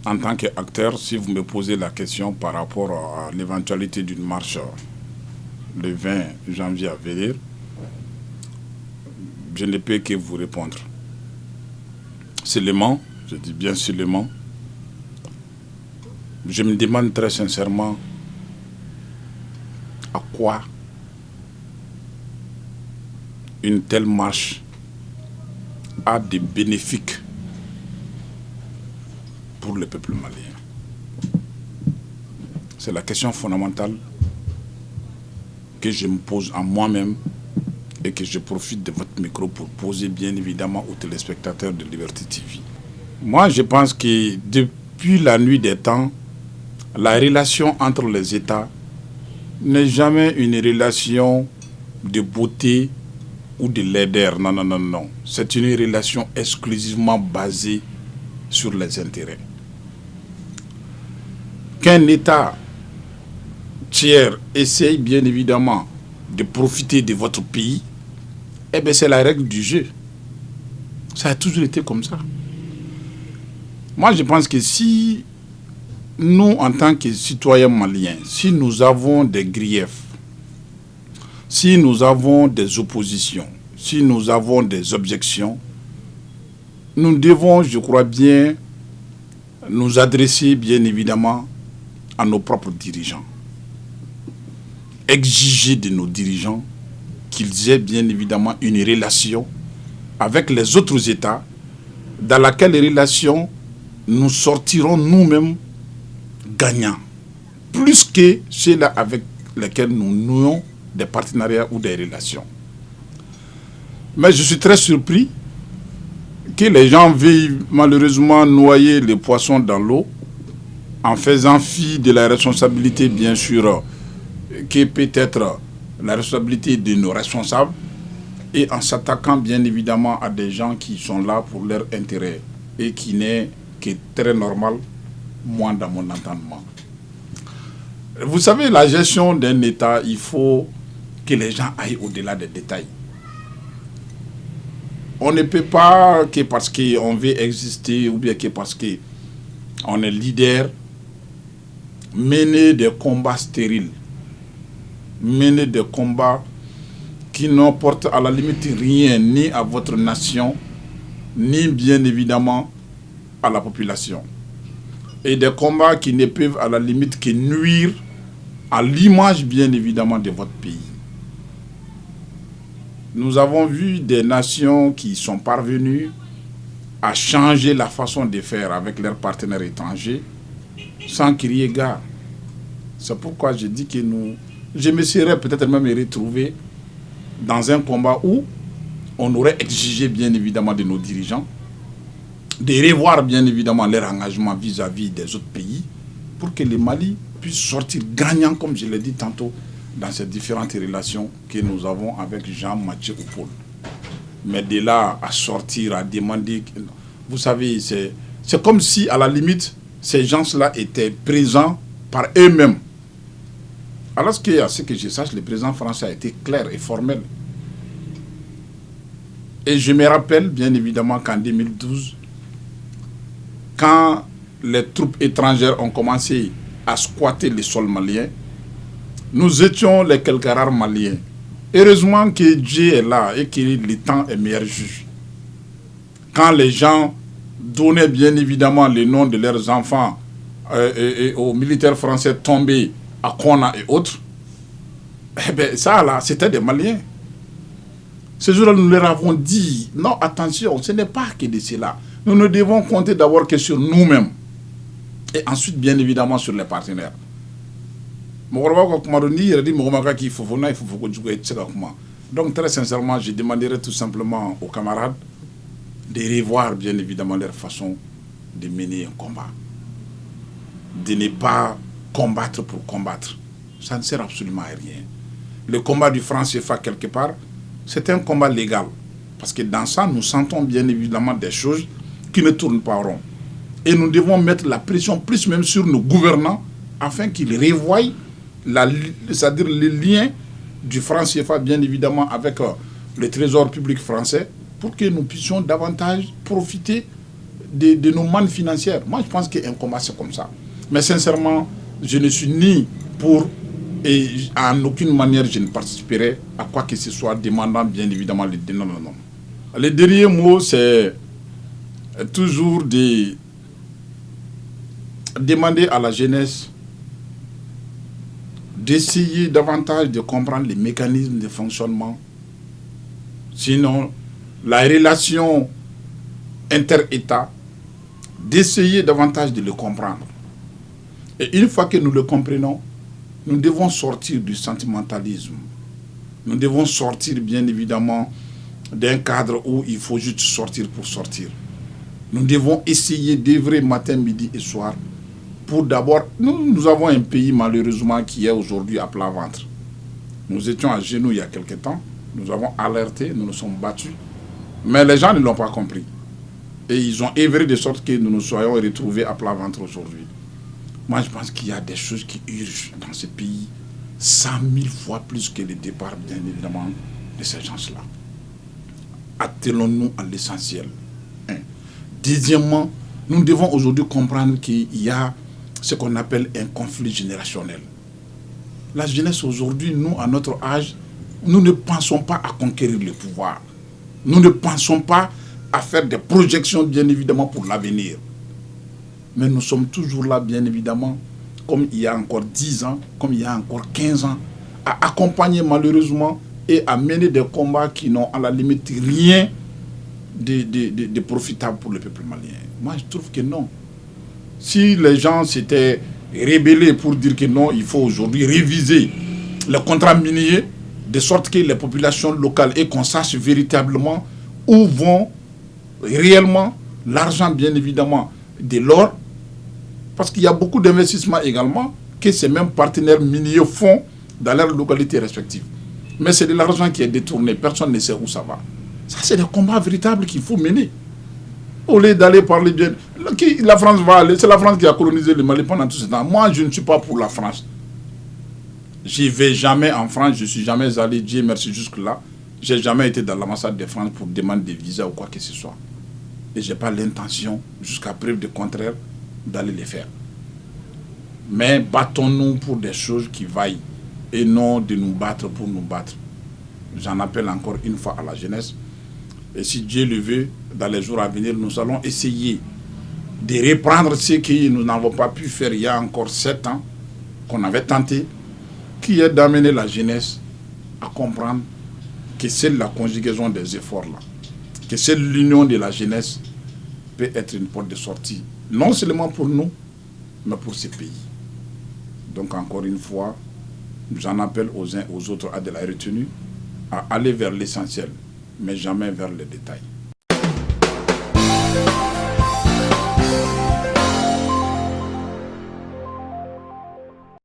en tant qu'acteur, si vous me posez la question par rapport à l'éventualité d'une marche le 20 janvier à venir, je ne peux que vous répondre. Seulement, je dis bien seulement, je me demande très sincèrement à quoi une telle marche a des bénéfices pour le peuple malien. C'est la question fondamentale que je me pose à moi-même et que je profite de votre micro pour poser bien évidemment aux téléspectateurs de Liberté TV. Moi, je pense que depuis la nuit des temps, la relation entre les États n'est jamais une relation de beauté ou de laideur. Non, non, non, non. C'est une relation exclusivement basée sur les intérêts. Qu'un État tiers essaye bien évidemment de profiter de votre pays, eh bien c'est la règle du jeu. Ça a toujours été comme ça. Moi je pense que si nous en tant que citoyens maliens, si nous avons des griefs, si nous avons des oppositions, si nous avons des objections, nous devons, je crois bien, nous adresser bien évidemment à nos propres dirigeants. Exiger de nos dirigeants qu'ils aient bien évidemment une relation avec les autres États dans laquelle relation nous sortirons nous-mêmes gagnants, plus que ceux-là avec lesquels nous nouons des partenariats ou des relations. Mais je suis très surpris que les gens veuillent malheureusement noyer les poissons dans l'eau en faisant fi de la responsabilité, bien sûr, qui peut être la responsabilité de nos responsables et en s'attaquant bien évidemment à des gens qui sont là pour leur intérêt et qui n'est que très normal, moi dans mon entendement. Vous savez, la gestion d'un État, il faut que les gens aillent au-delà des détails. On ne peut pas que parce qu'on veut exister ou bien que parce qu'on est leader, mener des combats stériles, mener des combats qui n'apportent à la limite rien ni à votre nation, ni bien évidemment à la population. Et des combats qui ne peuvent à la limite que nuire à l'image bien évidemment de votre pays. Nous avons vu des nations qui sont parvenues à changer la façon de faire avec leurs partenaires étrangers sans crier gare. C'est pourquoi je dis que je me serais peut-être même retrouvé dans un combat où on aurait exigé bien évidemment de nos dirigeants de revoir bien évidemment leur engagement vis-à-vis des autres pays pour que le Mali puisse sortir gagnant, comme je l'ai dit tantôt, dans ces différentes relations que nous avons avec Jean, Mathieu ou Paul. Mais de là à sortir, à demander... Vous savez, c'est comme si à la limite, ces gens-là étaient présents par eux-mêmes. Alors que, à ce que je sache, le président français a été clair et formel. Et je me rappelle bien évidemment qu'en 2012, quand les troupes étrangères ont commencé à squatter le sol malien, nous étions les quelques rares Maliens. Heureusement que Dieu est là et que le temps est meilleur juge. Quand les gens donnaient bien évidemment le nom de leurs enfants aux militaires français tombés à Kona et autres, eh bien ça là, c'était des Maliens. Ce jour-là, nous leur avons dit, non, attention, ce n'est pas que de cela. Nous ne devons compter d'abord que sur nous-mêmes. Et ensuite, bien évidemment, sur les partenaires. Donc, très sincèrement, je demanderais tout simplement aux camarades de revoir, bien évidemment, leur façon de mener un combat. De ne pas combattre pour combattre. Ça ne sert absolument à rien. Le combat du franc CFA, quelque part, c'est un combat légal. Parce que dans ça, nous sentons bien évidemment des choses qui ne tournent pas rond. Et nous devons mettre la pression plus même sur nos gouvernants afin qu'ils revoient c'est-à-dire les liens du franc CFA, bien évidemment, avec le trésor public français, pour que nous puissions davantage profiter de nos mannes financières. Moi, je pense qu'un combat, c'est comme ça. Mais sincèrement, je ne suis ni pour, et en aucune manière, je ne participerai à quoi que ce soit, demandant bien évidemment les non, non, non. Le dernier mot, c'est toujours de demander à la jeunesse d'essayer davantage de comprendre les mécanismes de fonctionnement. Sinon, la relation inter-État, d'essayer davantage de le comprendre. Et une fois que nous le comprenons, nous devons sortir du sentimentalisme. Nous devons sortir, bien évidemment, d'un cadre où il faut juste sortir pour sortir. Nous devons essayer d'œuvrer matin, midi et soir pour d'abord... Nous avons un pays, malheureusement, qui est aujourd'hui à plat ventre. Nous étions à genoux il y a quelque temps. Nous avons alerté, nous nous sommes battus. Mais les gens ne l'ont pas compris. Et ils ont œuvré de sorte que nous nous soyons retrouvés à plat ventre aujourd'hui. Moi, je pense qu'il y a des choses qui urgent dans ce pays 100 000 fois plus que le départ, bien évidemment, de ces gens-là. Attelons-nous à l'essentiel. Deuxièmement, nous devons aujourd'hui comprendre qu'il y a ce qu'on appelle un conflit générationnel. La jeunesse aujourd'hui, nous, à notre âge, nous ne pensons pas à conquérir le pouvoir. Nous ne pensons pas à faire des projections, bien évidemment, pour l'avenir. Mais nous sommes toujours là, bien évidemment, comme il y a encore 10 ans, comme il y a encore 15 ans, à accompagner malheureusement et à mener des combats qui n'ont à la limite rien de profitable pour le peuple malien. Moi, je trouve que non. Si les gens s'étaient rébellés pour dire que non, il faut aujourd'hui réviser le contrat minier, de sorte que les populations locales et qu'on sache véritablement où vont réellement l'argent, bien évidemment, de l'or, parce qu'il y a beaucoup d'investissements également que ces mêmes partenaires miniers font dans leurs localités respectives. Mais c'est de l'argent qui est détourné, personne ne sait où ça va. Ça, c'est des combats véritables qu'il faut mener. Au lieu d'aller parler bien, la France va aller, c'est la France qui a colonisé le Mali pendant tout ce temps. Moi, je ne suis pas pour la France. Je ne vais jamais en France, je ne suis jamais allé, Dieu merci, jusque-là. Je n'ai jamais été dans l'ambassade de France pour demander des visas ou quoi que ce soit. Et je n'ai pas l'intention, jusqu'à preuve du contraire, d'aller les faire. Mais battons-nous pour des choses qui vaillent et non de nous battre pour nous battre. J'en appelle encore une fois à la jeunesse. Et si Dieu le veut, dans les jours à venir, nous allons essayer de reprendre ce que nous n'avons pas pu faire il y a encore 7 ans, qu'on avait tenté, qui est d'amener la jeunesse à comprendre que c'est la conjugaison des efforts là, que c'est l'union de la jeunesse peut être une porte de sortie, non seulement pour nous, mais pour ces pays. Donc encore une fois, j'en appelle aux uns aux autres à de la retenue, à aller vers l'essentiel, mais jamais vers les détails.